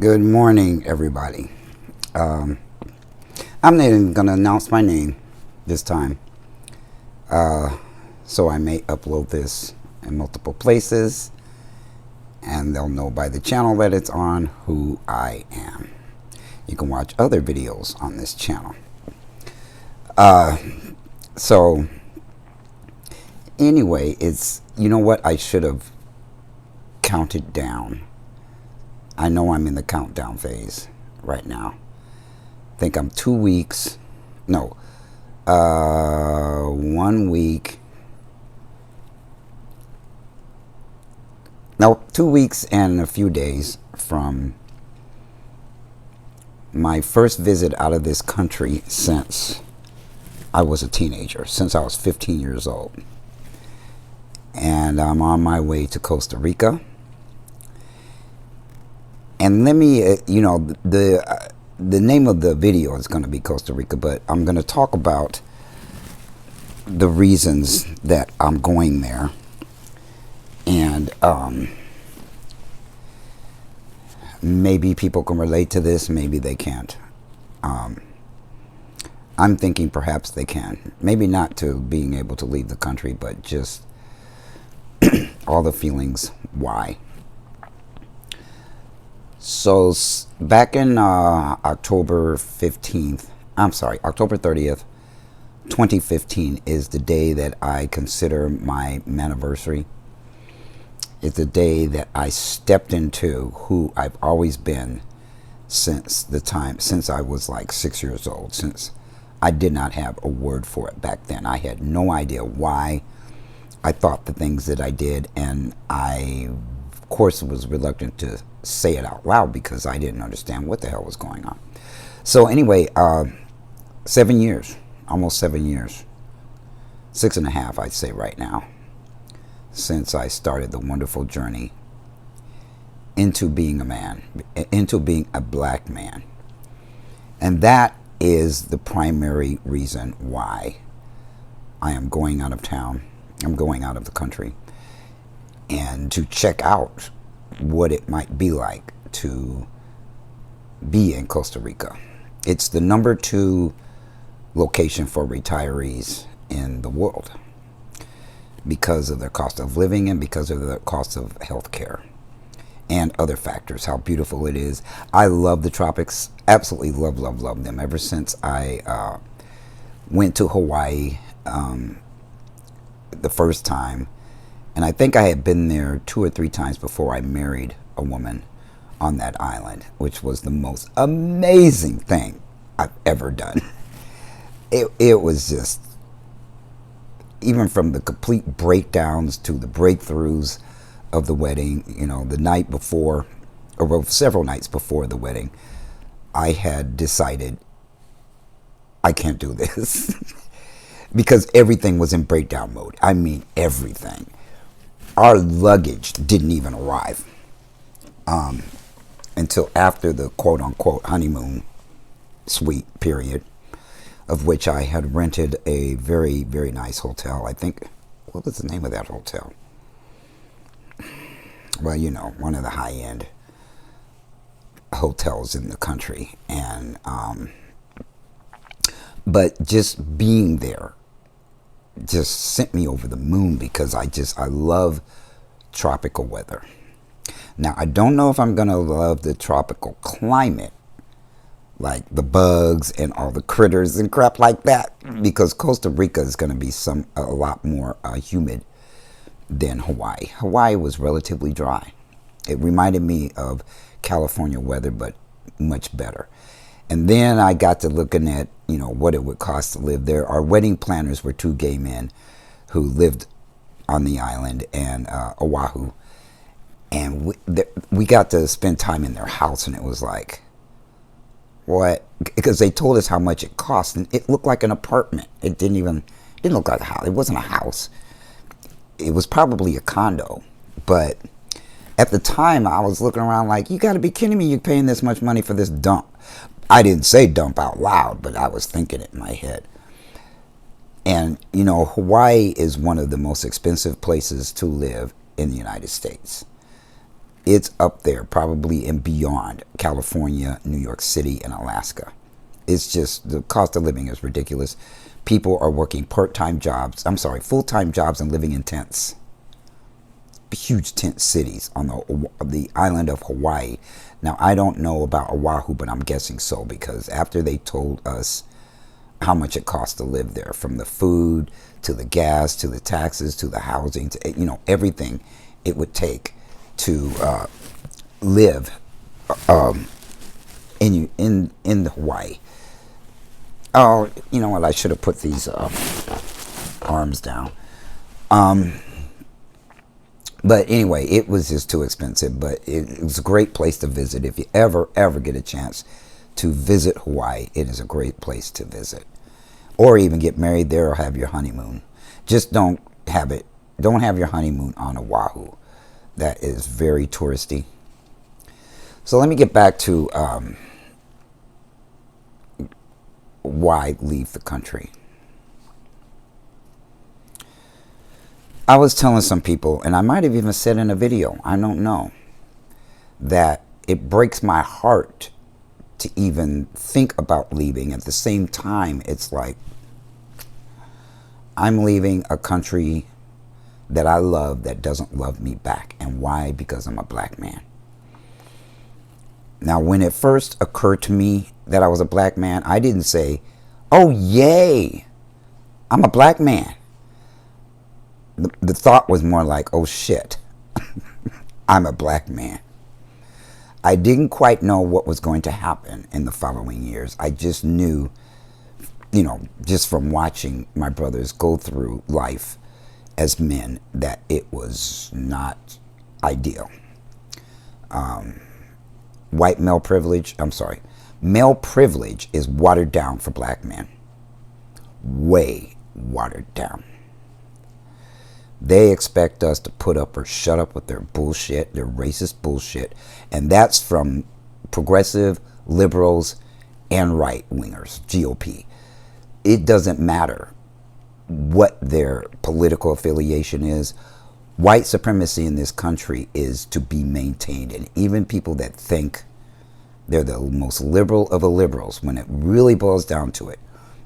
Good morning, everybody. I'm not even going to announce my name this time. So I may upload this in multiple places, and they'll know by the channel that it's on who I am. You can watch other videos on this channel. So anyway, you know what? I should have counted down. I know I'm in the countdown phase right now. I think I'm 2 weeks. No, 1 week. No, 2 weeks and a few days from my first visit out of this country since I was a teenager, since I was 15 years old. And I'm on my way to Costa Rica. And let me, the name of the video is going to be Costa Rica, but I'm going to talk about the reasons that I'm going there. And maybe people can relate to this, maybe they can't. I'm thinking perhaps they can. Maybe not to being able to leave the country, but just all the feelings why. So back in October 30th, 2015 is the day that I consider my anniversary. It's the day that I stepped into who I've always been since I was like 6 years old, since I did not have a word for it back then. I had no idea why I thought the things that I did, and I, of course, was reluctant to say it out loud because I didn't understand what the hell was going on. So anyway, 7 years, almost 7 years, 6.5, I'd say right now, since I started the wonderful journey into being a man, into being a black man. And that is the primary reason why I am going out of town. I'm going out of the country, and to check out what it might be like to be in Costa Rica. It's the number 2 location for retirees in the world because of their cost of living and because of the cost of health care and other factors, how beautiful it is. I love the tropics, absolutely love them. Ever since I went to Hawaii the first time, and I think I had been there 2 or 3 times before I married a woman on that island, which was the most amazing thing I've ever done. It was just, even from the complete breakdowns to the breakthroughs of the wedding, the night before, or several nights before the wedding, I had decided I can't do this because everything was in breakdown mode. I mean, everything. Our luggage didn't even arrive until after the quote-unquote honeymoon suite period, of which I had rented a very, very nice hotel. I think, what was the name of that hotel? Well, one of the high-end hotels in the country. And but just being there just sent me over the moon because I love tropical weather. Now, I don't know if I'm going to love the tropical climate, like the bugs and all the critters and crap like that, because Costa Rica is going to be a lot more humid than Hawaii. Hawaii was relatively dry. It reminded me of California weather, but much better. And then I got to looking at, what it would cost to live there. Our wedding planners were 2 gay men who lived on the island and Oahu. And we got to spend time in their house, and it was like, what? Because they told us how much it cost, and it looked like an apartment. It didn't look like a house. It wasn't a house. It was probably a condo. But at the time, I was looking around like, you got to be kidding me. You're paying this much money for this dump. I didn't say dump out loud, but I was thinking it in my head. And, Hawaii is one of the most expensive places to live in the United States. It's up there, probably and beyond California, New York City, and Alaska. It's just the cost of living is ridiculous. People are working part-time jobs. I'm sorry, full-time jobs and living in tents. Huge tent cities on the island of Hawaii. Now, I don't know about Oahu, but I'm guessing so, because after they told us how much it costs to live there, from the food to the gas to the taxes to the housing to everything it would take to live in Hawaii. Oh, you know what? I should have put these arms down. But anyway, it was just too expensive. But it was a great place to visit. If you ever get a chance to visit Hawaii, it is a great place to visit. Or even get married there or have your honeymoon. Just don't have your honeymoon on Oahu. That is very touristy. So let me get back to why leave the country. I was telling some people, and I might have even said in a video, I don't know, that it breaks my heart to even think about leaving. At the same time, it's like I'm leaving a country that I love that doesn't love me back. And why? Because I'm a black man. Now, when it first occurred to me that I was a black man, I didn't say, oh, yay, I'm a black man. The thought was more like, oh, shit, I'm a black man. I didn't quite know what was going to happen in the following years. I just knew, just from watching my brothers go through life as men, that it was not ideal. White male privilege, male privilege is watered down for black men. Way watered down. They expect us to put up or shut up with their bullshit, their racist bullshit. And that's from progressive, liberals, and right-wingers, GOP. It doesn't matter what their political affiliation is. White supremacy in this country is to be maintained. And even people that think they're the most liberal of the liberals, when it really boils down to it,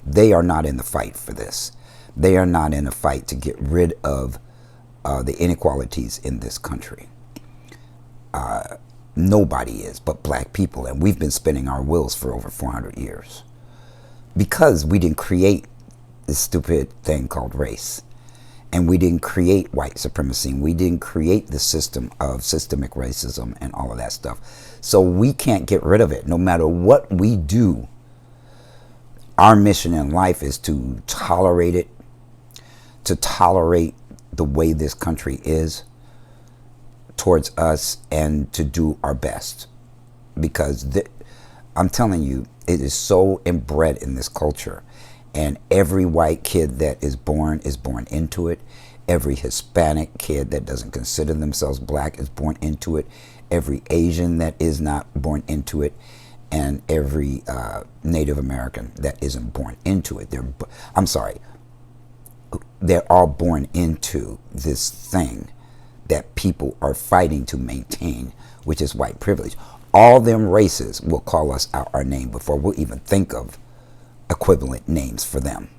they are not in the fight for this. They are not in a fight to get rid of the inequalities in this country. Nobody is but black people, and we've been spinning our wheels for over 400 years because we didn't create this stupid thing called race, and we didn't create white supremacy, and we didn't create the system of systemic racism and all of that stuff. So we can't get rid of it. No matter what we do, our mission in life is to tolerate it, to tolerate the way this country is towards us, and to do our best. Because I'm telling you, it is so inbred in this culture. And every white kid that is born into it. Every Hispanic kid that doesn't consider themselves black is born into it. Every Asian that is not born into it. And every Native American that isn't born into it. They're all born into this thing that people are fighting to maintain, which is white privilege. All them races will call us out our name before we'll even think of equivalent names for them,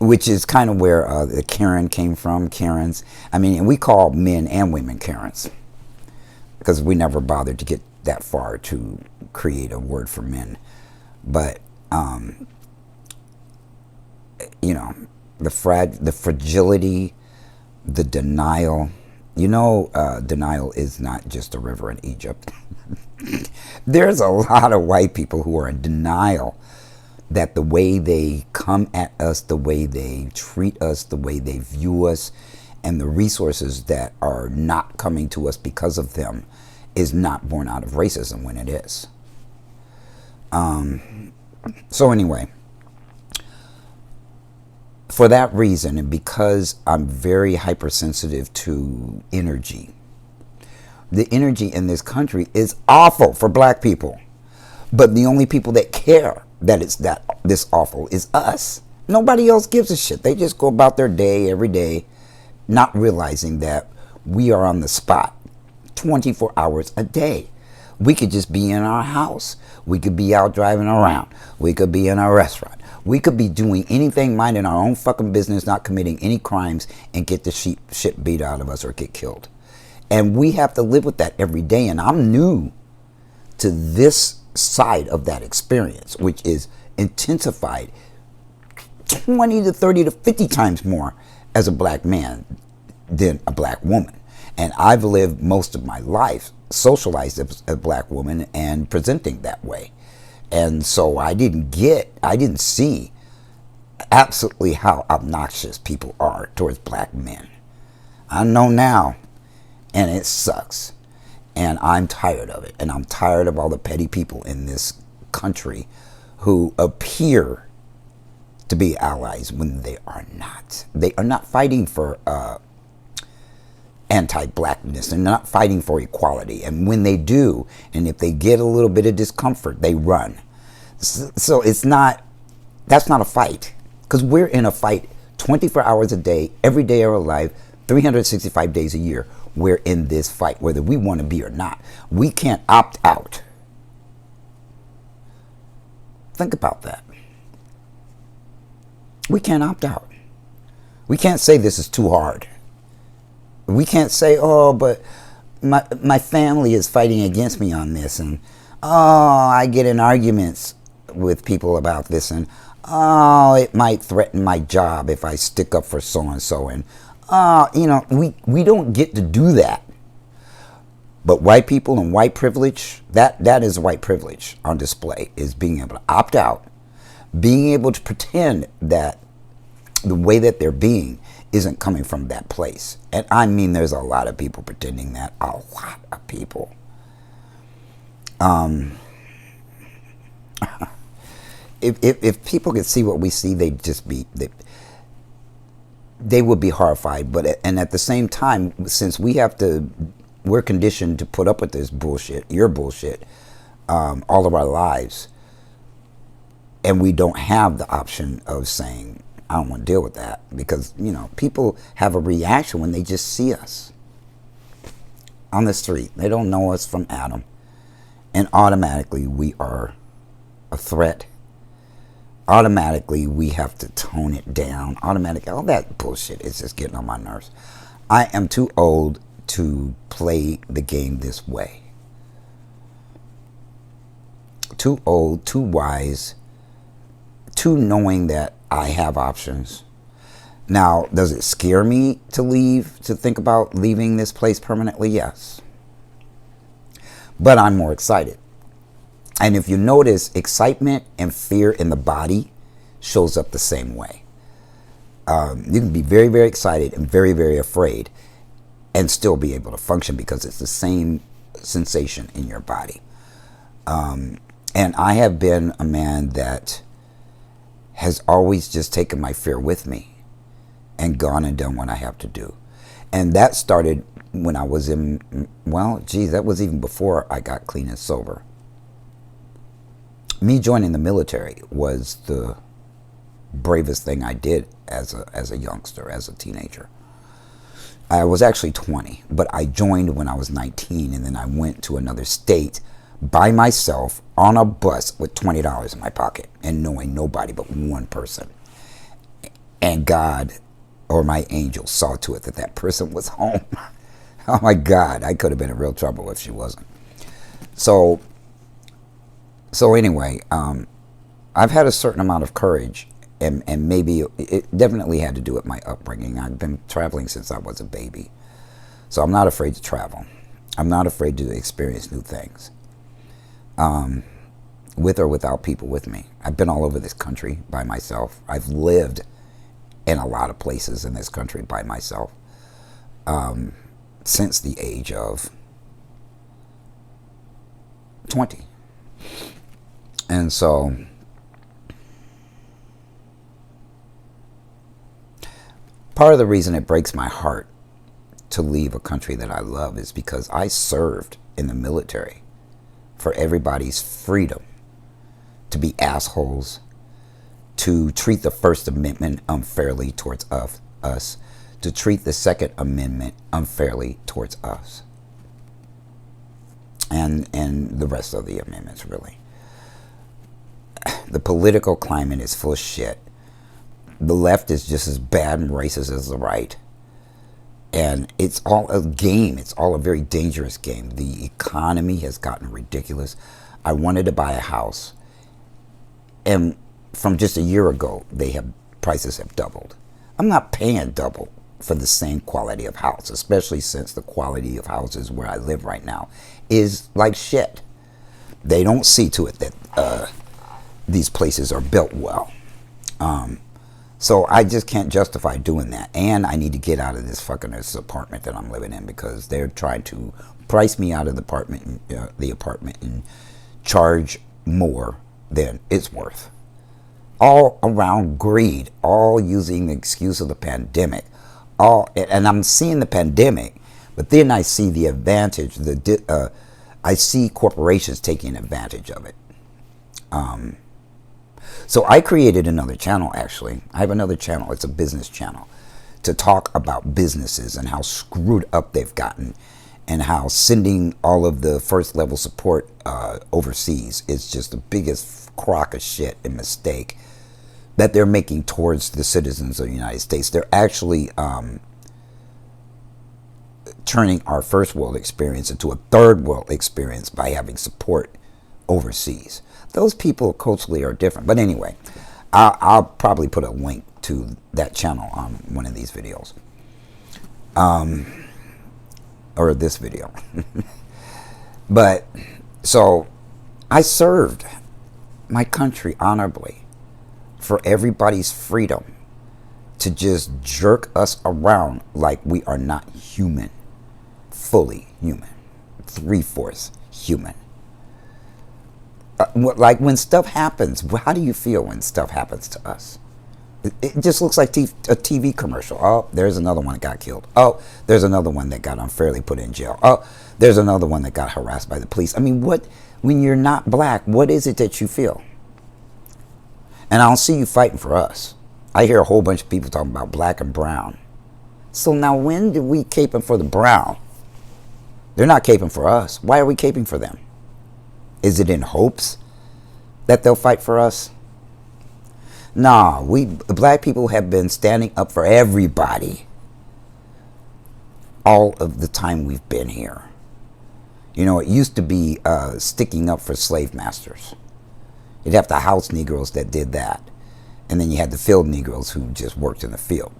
which is kind of where the Karen came from, Karens. And we call men and women Karens because we never bothered to get that far to create a word for men. But, the fragility, the denial. Denial is not just a river in Egypt. There's a lot of white people who are in denial that the way they come at us, the way they treat us, the way they view us, and the resources that are not coming to us because of them is not born out of racism when it is. So anyway, for that reason, and because I'm very hypersensitive to energy, the energy in this country is awful for black people. But the only people that care that it's this awful is us. Nobody else gives a shit. They just go about their day every day, not realizing that we are on the spot 24 hours a day. We could just be in our house. We could be out driving around. We could be in a restaurant. We could be doing anything, minding our own fucking business, not committing any crimes, and get the shit beat out of us or get killed. And we have to live with that every day. And I'm new to this side of that experience, which is intensified 20 to 30 to 50 times more as a black man than a black woman. And I've lived most of my life socialized as a black woman and presenting that way. And so I didn't see absolutely how obnoxious people are towards black men. I know now, and it sucks. And I'm tired of it. And I'm tired of all the petty people in this country who appear to be allies when they are not. They are not fighting for anti-blackness. They're not fighting for equality. And when they do, and if they get a little bit of discomfort, they run. So that's not a fight. Because we're in a fight 24 hours a day, every day of our life, 365 days a year. We're in this fight, whether we want to be or not. We can't opt out. Think about that. We can't opt out. We can't say this is too hard. We can't say, oh, but my family is fighting against me on this, and oh, I get in arguments with people about this, and oh, it might threaten my job if I stick up for so and so, and we don't get to do that. But white people and white privilege, that is white privilege on display, is being able to opt out, being able to pretend that the way that they're being isn't coming from that place. And I mean, there's a lot of people pretending that, a lot of people. If people could see what we see, they'd just be... They would be horrified. And at the same time, since we're conditioned to put up with this bullshit, your bullshit, all of our lives, and we don't have the option of saying, I don't want to deal with that, because people have a reaction when they just see us on the street. They don't know us from Adam, and automatically we are a threat. Automatically we have to tone it down. Automatically, all that bullshit is just getting on my nerves. I am too old to play the game this way. Too old, too wise, too knowing that I have options. Now, does it scare me to leave, to think about leaving this place permanently? Yes. But I'm more excited. And if you notice, excitement and fear in the body shows up the same way. You can be very, very excited and very, very afraid and still be able to function, because it's the same sensation in your body. And I have been a man that has always just taken my fear with me and gone and done what I have to do. And that started when I was that was even before I got clean and sober. Me joining the military was the bravest thing I did as a youngster, as a teenager. I was actually 20, but I joined when I was 19, and then I went to another state by myself on a bus with $20 in my pocket and knowing nobody but one person. And God, or my angel, saw to it that that person was home. Oh my God, I could have been in real trouble if she wasn't. So anyway, I've had a certain amount of courage, and maybe it definitely had to do with my upbringing. I've been traveling since I was a baby. So I'm not afraid to travel. I'm not afraid to experience new things, with or without people with me. I've been all over this country by myself. I've lived in a lot of places in this country by myself, since the age of 20. And so part of the reason it breaks my heart to leave a country that I love is because I served in the military for everybody's freedom to be assholes, to treat the First Amendment unfairly towards us, to treat the Second Amendment unfairly towards us. and the rest of the amendments, really. The political climate is full of shit. The left is just as bad and racist as the right. And it's all a game. It's all a very dangerous game. The economy has gotten ridiculous. I wanted to buy a house, and from just a year ago, prices have doubled. I'm not paying double for the same quality of house, especially since the quality of houses where I live right now is like shit. They don't see to it that these places are built well. So I just can't justify doing that. And I need to get out of this apartment that I'm living in, because they're trying to price me out of the apartment and charge more than it's worth. All around greed, all using the excuse of the pandemic. And I'm seeing the pandemic, but then I see the advantage. I see corporations taking advantage of it. So I created another channel, actually. I have another channel. It's a business channel to talk about businesses and how screwed up they've gotten, and how sending all of the first level support overseas is just the biggest crock of shit and mistake that they're making towards the citizens of the United States. They're actually turning our first world experience into a third world experience by having support overseas. Those people culturally are different. But anyway, I'll probably put a link to that channel on one of these videos. Or this video. But, so, I served my country honorably for everybody's freedom to just jerk us around like we are not human. Fully human. 3/4 human. Like when stuff happens, how do you feel when stuff happens to us? It just looks like a TV commercial. Oh, there's another one that got killed. Oh, there's another one that got unfairly put in jail. Oh, there's another one that got harassed by the police. I mean, when you're not black, what is it that you feel? And I don't see you fighting for us. I hear a whole bunch of people talking about black and brown. So now when did we caping for the brown? They're not caping for us. Why are we caping for them? Is it in hopes that they'll fight for us? Nah, we black people have been standing up for everybody all of the time we've been here. You know, it used to be sticking up for slave masters. You'd have the house Negroes that did that. And then you had the field Negroes who just worked in the field.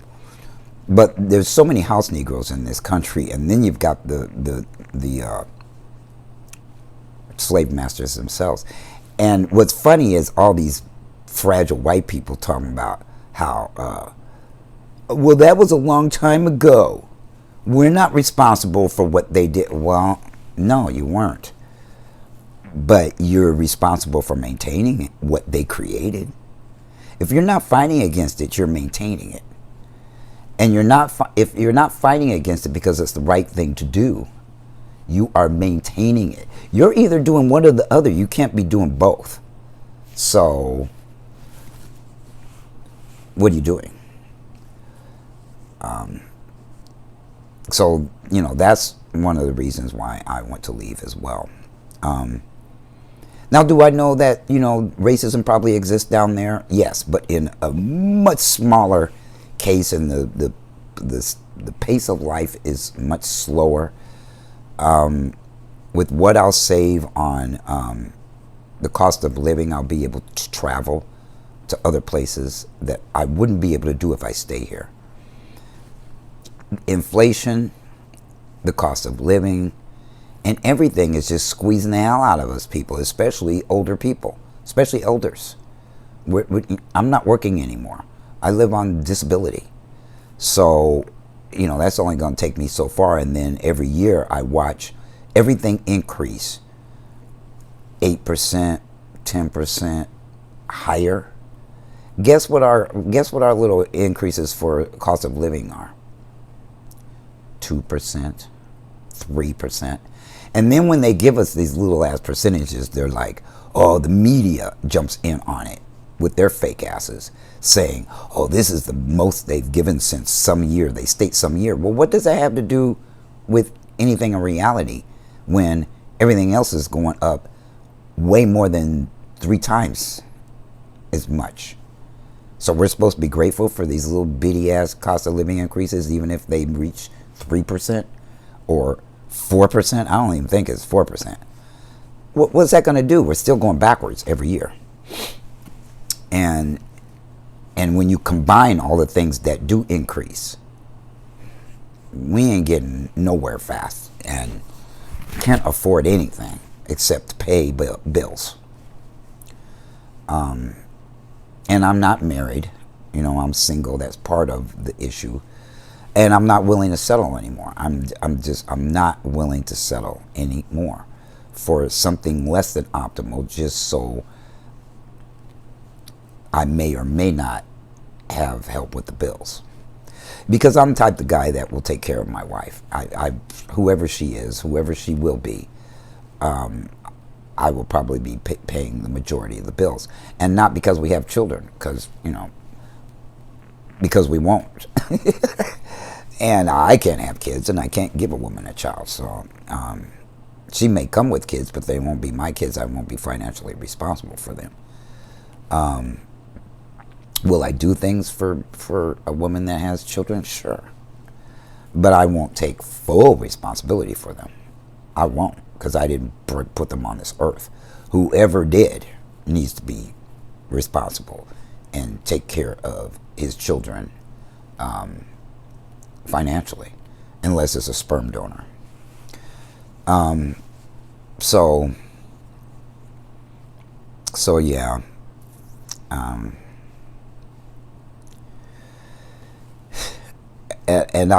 But there's so many house Negroes in this country, and then you've got the slave masters themselves. And what's funny is all these fragile white people talking about how, well, that was a long time ago. We're not responsible for what they did. Well, no, you weren't. But you're responsible for maintaining what they created. If you're not fighting against it, you're maintaining it. And if you're not fighting against it because it's the right thing to do, you are maintaining it. You're either doing one or the other. You can't be doing both. So, what are you doing? So, you know, that's one of the reasons why I want to leave as well. Now, do I know that, you know, racism probably exists down there? Yes, but in a much smaller case, and the pace of life is much slower. With what I'll save on the cost of living, I'll be able to travel to other places that I wouldn't be able to do if I stay here. Inflation, the cost of living, and everything is just squeezing the hell out of us people, especially older people, especially elders. I'm not working anymore. I live on disability. So, you know, that's only going to take me so far. And then every year I watch everything increase 8%, 10% higher. Guess what our little increases for cost of living are? 2%, 3%. And then when they give us these little ass percentages, they're like, oh, the media jumps in on it with their fake asses, saying, oh, this is the most they've given since some year. They state some year. Well, what does that have to do with anything in reality when Everything else is going up way more than 3 times as much. So we're supposed to be grateful for these little bitty ass cost of living increases, even if they reach 3% or 4%. I don't even think it's 4%. What's that going to do? We're still going backwards every year. And when you combine all the things that do increase, we ain't getting nowhere fast and can't afford anything except pay bills. And I'm not married. I'm single. That's part of the issue. And I'm not willing to settle anymore. I'm not willing to settle anymore for something less than optimal, just so I may or may not have help with the bills. Because I'm the type of guy that will take care of my wife. Whoever she is, whoever she will be, I will probably be paying the majority of the bills. And not because we have children, because we won't. And I can't have kids, and I can't give a woman a child. So she may come with kids, but they won't be my kids. I won't be financially responsible for them. Will I do things for a woman that has children? Sure. But I won't take full responsibility for them. I won't, because I didn't put them on this earth. Whoever did needs to be responsible and take care of his children financially, unless it's a sperm donor. So yeah. And I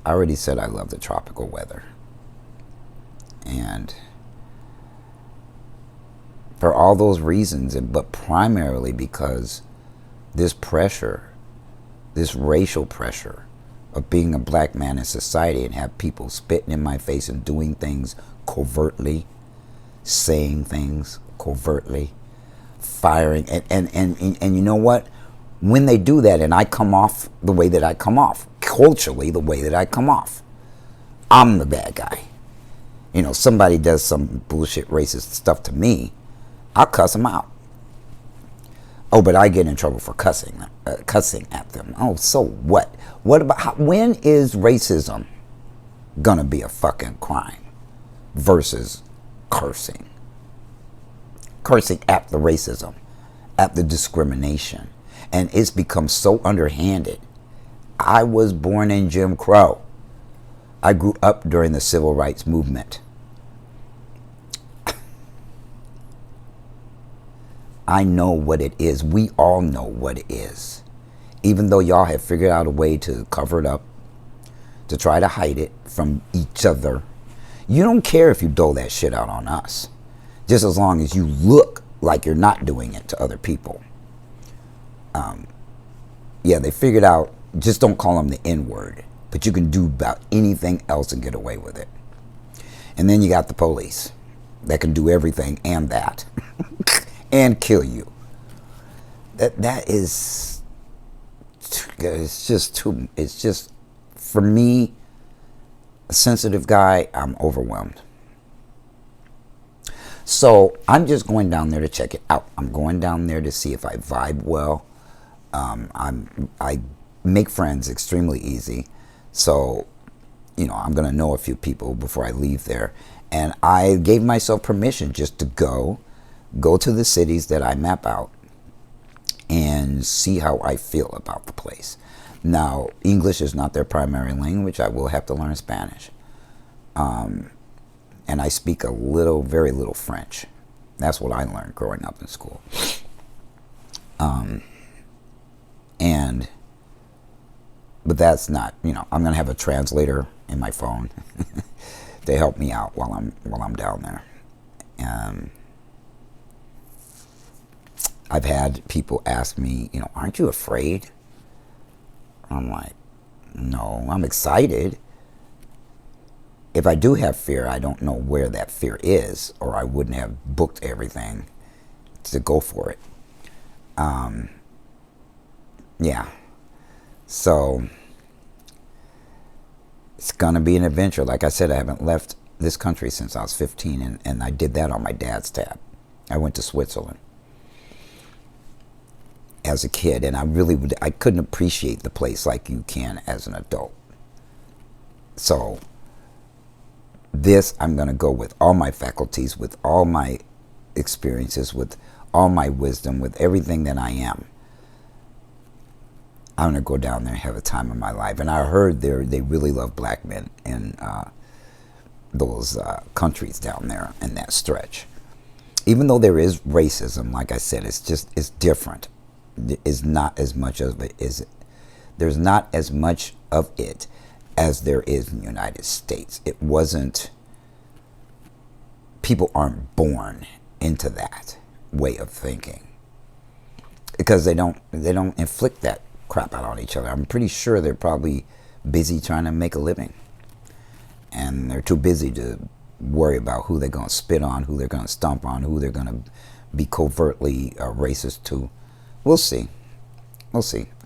already said I love the tropical weather. And for all those reasons, but primarily because this pressure, this racial pressure of being a black man in society and have people spitting in my face and doing things covertly, saying things covertly, firing. And you know what? When they do that and I come off the way that I come off, culturally the way that I come off, I'm the bad guy. Somebody does some bullshit racist stuff to me, I'll cuss them out. Oh, but I get in trouble for cussing at them. Oh, so what? What about when is racism gonna be a fucking crime versus cursing? Cursing at the racism, at the discrimination. And it's become so underhanded. I was born in Jim Crow. I grew up during the civil rights movement. I know what it is. We all know what it is. Even though y'all have figured out a way to cover it up, to try to hide it from each other. You don't care if you dole that shit out on us. Just as long as you look like you're not doing it to other people. Yeah, they figured out, just don't call them the N-word. But you can do about anything else and get away with it. And then you got the police that can do everything and that. And kill you. That is, it's just, for me, a sensitive guy, I'm overwhelmed. So I'm just going down there to check it out. I'm going down there to see if I vibe well. I make friends extremely easy. So, I'm going to know a few people before I leave there. And I gave myself permission just to go to the cities that I map out and see how I feel about the place. Now, English is not their primary language. I will have to learn Spanish. And I speak very little French. That's what I learned growing up in school. But that's not, I'm going to have a translator in my phone to help me out while I'm down there. I've had people ask me, aren't you afraid? I'm like, no, I'm excited. If I do have fear, I don't know where that fear is, or I wouldn't have booked everything to go for it. Yeah. So It's going to be an adventure. Like I said, I haven't left this country since I was 15, and I did that on my dad's tab. I went to Switzerland as a kid, and I couldn't appreciate the place like you can as an adult. So this, I'm going to go with all my faculties, with all my experiences, with all my wisdom, with everything that I am. I'm going to go down there and have a time of my life. And I heard they really love black men in those countries down there in that stretch. Even though there is racism, like I said, it's different. It's not as much of it is. There's not as much of it as there is in the United States. It wasn't. People aren't born into that way of thinking because they don't inflict that crap out on each other. I'm pretty sure they're probably busy trying to make a living, and they're too busy to worry about who they're going to spit on, who they're going to stomp on, who they're going to be covertly racist to. We'll see.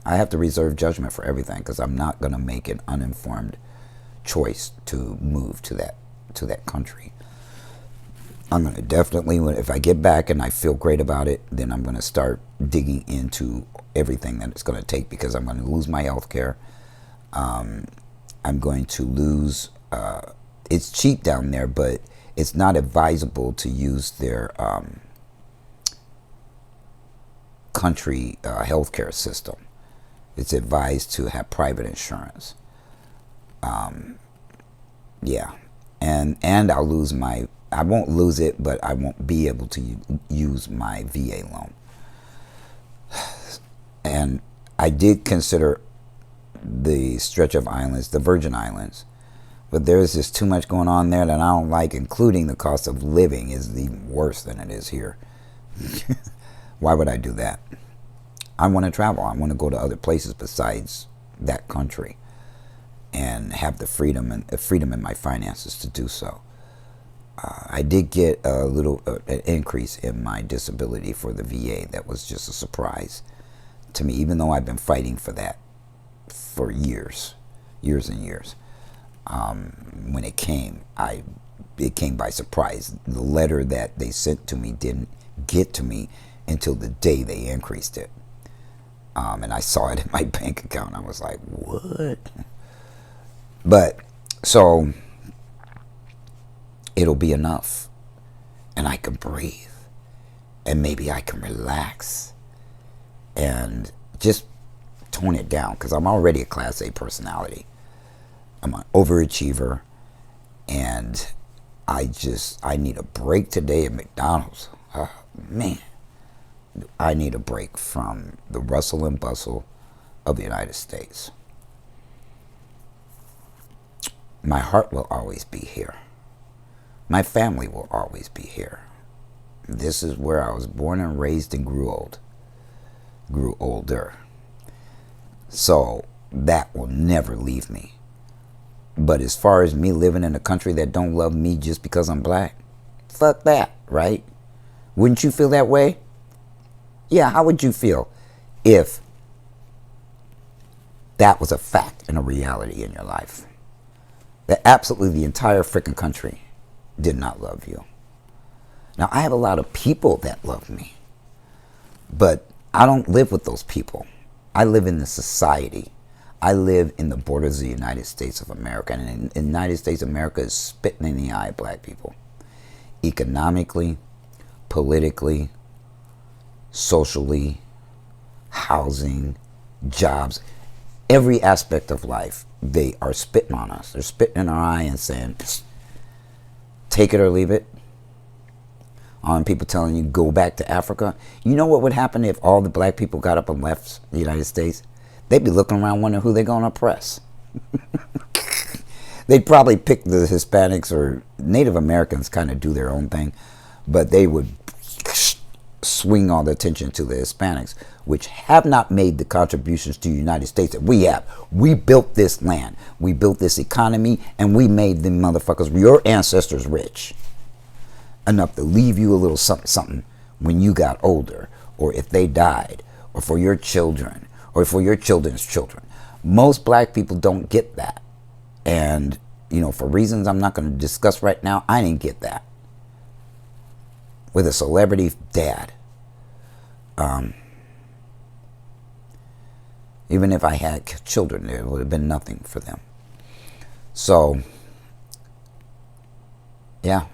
I have to reserve judgment for everything because I'm not going to make an uninformed choice to move to that country. I'm going to definitely, if I get back and I feel great about it, then I'm going to start digging into everything that it's going to take, because I'm going to lose my health care. I'm going to lose, it's cheap down there, but it's not advisable to use their country healthcare system. It's advised to have private insurance. Yeah, and I'll lose I won't lose it, but I won't be able to use my VA loan. And I did consider the stretch of islands, the Virgin Islands, but there's just too much going on there that I don't like, including the cost of living is even worse than it is here. Why would I do that? I want to travel. I want to go to other places besides that country and have the freedom in my finances to do so. I did get a little an increase in my disability for the VA. That was just a surprise to me, even though I've been fighting for that for years and years. When it came, it came by surprise. The letter that they sent to me didn't get to me until the day they increased it. And I saw it in my bank account. I was like, what? But, so, it'll be enough. And I can breathe. And maybe I can relax. And just tone it down. Because I'm already a Class A personality. I'm an overachiever. And I need a break today at McDonald's. Oh, man. I need a break from the rustle and bustle of the United States. My heart will always be here. My family will always be here. This is where I was born and raised and grew older. So that will never leave me. But as far as me living in a country that don't love me just because I'm black, fuck that, right? Wouldn't you feel that way? Yeah, how would you feel if that was a fact and a reality in your life? That absolutely the entire freaking country did not love you. Now, I have a lot of people that love me, but I don't live with those people. I live in the society. I live in the borders of the United States of America, and in the United States of America is spitting in the eye of black people. Economically, politically, socially, housing, jobs, every aspect of life, they are spitting on us. They're spitting in our eye and saying, take it or leave it. On people telling you, go back to Africa. You know what would happen if all the black people got up and left the United States? They'd be looking around wondering who they're going to oppress. They'd probably pick the Hispanics or Native Americans, kind of do their own thing, but they would swing all the attention to the Hispanics, which have not made the contributions to the United States that we have. We built this land. We built this economy, and we made them motherfuckers, your ancestors, rich enough to leave you a little something, something when you got older, or if they died, or for your children, or for your children's children. Most black people don't get that. And, you know, for reasons I'm not going to discuss right now, I didn't get that with a celebrity dad. Even if I had children, it would have been nothing for them. So, yeah,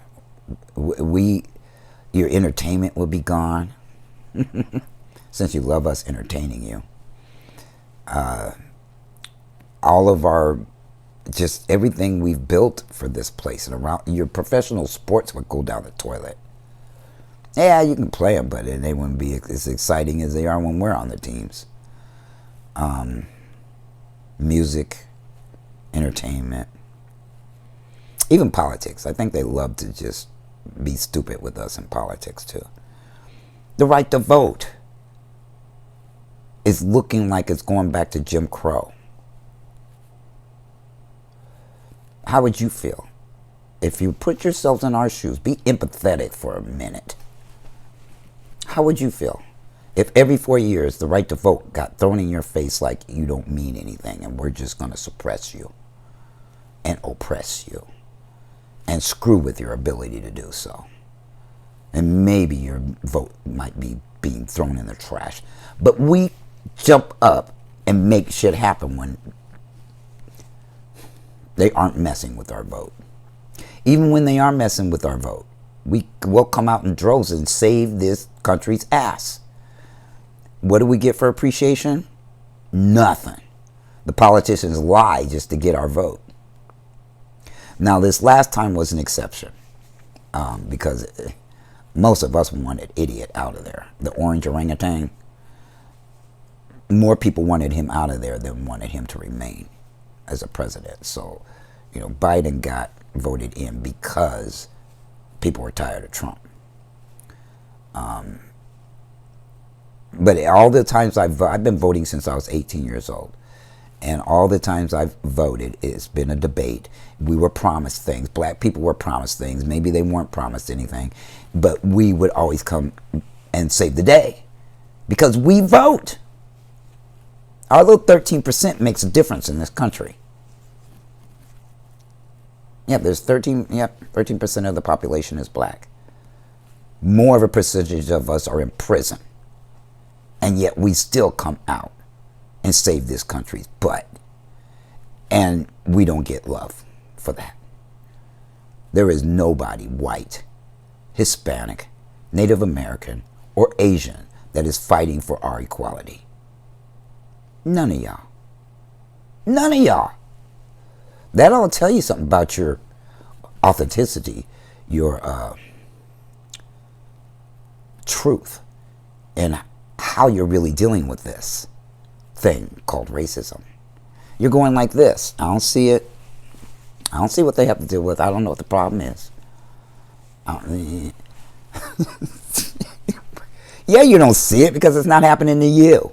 your entertainment would be gone. Since you love us entertaining you. All of our, just everything we've built for this place and around, your professional sports would go down the toilet. Yeah, you can play them, but they wouldn't be as exciting as they are when we're on the teams. Music, entertainment, even politics. I think they love to just be stupid with us in politics too. The right to vote is looking like it's going back to Jim Crow. How would you feel if you put yourselves in our shoes? Be empathetic for a minute. How would you feel if every 4 years the right to vote got thrown in your face like you don't mean anything and we're just going to suppress you and oppress you and screw with your ability to do so? And maybe your vote might be being thrown in the trash. But we jump up and make shit happen when they aren't messing with our vote. Even when they are messing with our vote, we will come out in droves and save this country's ass. What do we get for appreciation? Nothing. The politicians lie just to get our vote. Now, this last time was an exception because most of us wanted idiot out of there. The orange orangutan. More people wanted him out of there than wanted him to remain as a president. So, you know, Biden got voted in because people were tired of Trump. But all the times I've been voting since I was 18 years old. And all the times I've voted, it's been a debate. We were promised things. Black people were promised things. Maybe they weren't promised anything. But we would always come and save the day. Because we vote. Our little 13% makes a difference in this country. Yeah, there's 13% of the population is black. More of a percentage of us are in prison. And yet we still come out and save this country's butt. And we don't get love for that. There is nobody white, Hispanic, Native American, or Asian that is fighting for our equality. None of y'all. None of y'all. That ought to tell you something about your authenticity, your truth, and how you're really dealing with this thing called racism. You're going like this. I don't see it. I don't see what they have to deal with. I don't know what the problem is. Yeah, you don't see it because it's not happening to you.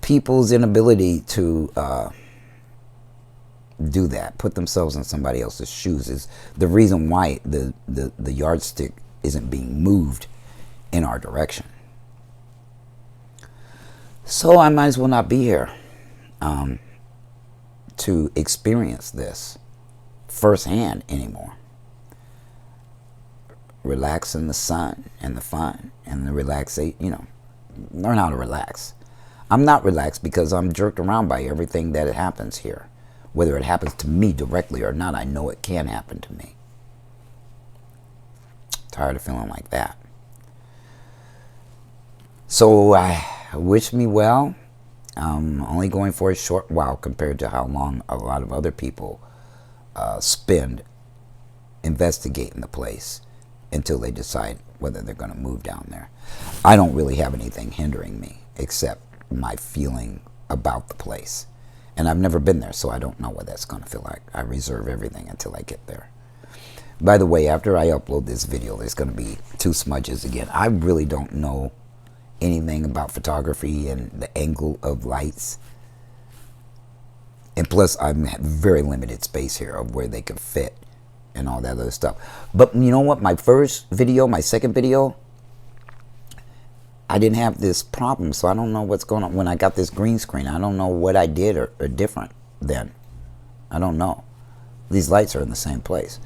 People's inability to do that, put themselves in somebody else's shoes, is the reason why the yardstick isn't being moved in our direction. So I might as well not be here to experience this firsthand anymore. Relax in the sun and the fun and the relaxation, learn how to relax. I'm not relaxed because I'm jerked around by everything that happens here. Whether it happens to me directly or not, I know it can happen to me. Tired of feeling like that. So wish me well. I'm only going for a short while compared to how long a lot of other people spend investigating the place until they decide whether they're going to move down there. I don't really have anything hindering me except my feeling about the place. And I've never been there, so I don't know what that's going to feel like. I reserve everything until I get there. By the way, after I upload this video, there's going to be 2 smudges again. I really don't know anything about photography and the angle of lights. And plus, I have very limited space here of where they can fit and all that other stuff. But you know what? My second video, I didn't have this problem, so I don't know what's going on. When I got this green screen, I don't know what I did or different then. I don't know. These lights are in the same place.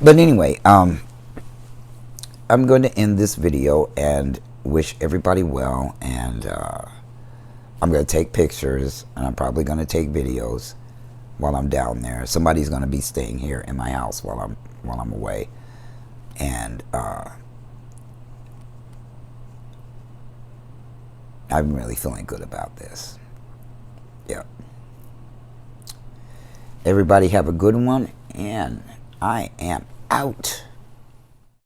But anyway, I'm going to end this video and wish everybody well. And I'm going to take pictures, and I'm probably going to take videos while I'm down there. Somebody's going to be staying here in my house while I'm away. And I'm really feeling good about this. Yeah. Everybody have a good one, and I am out.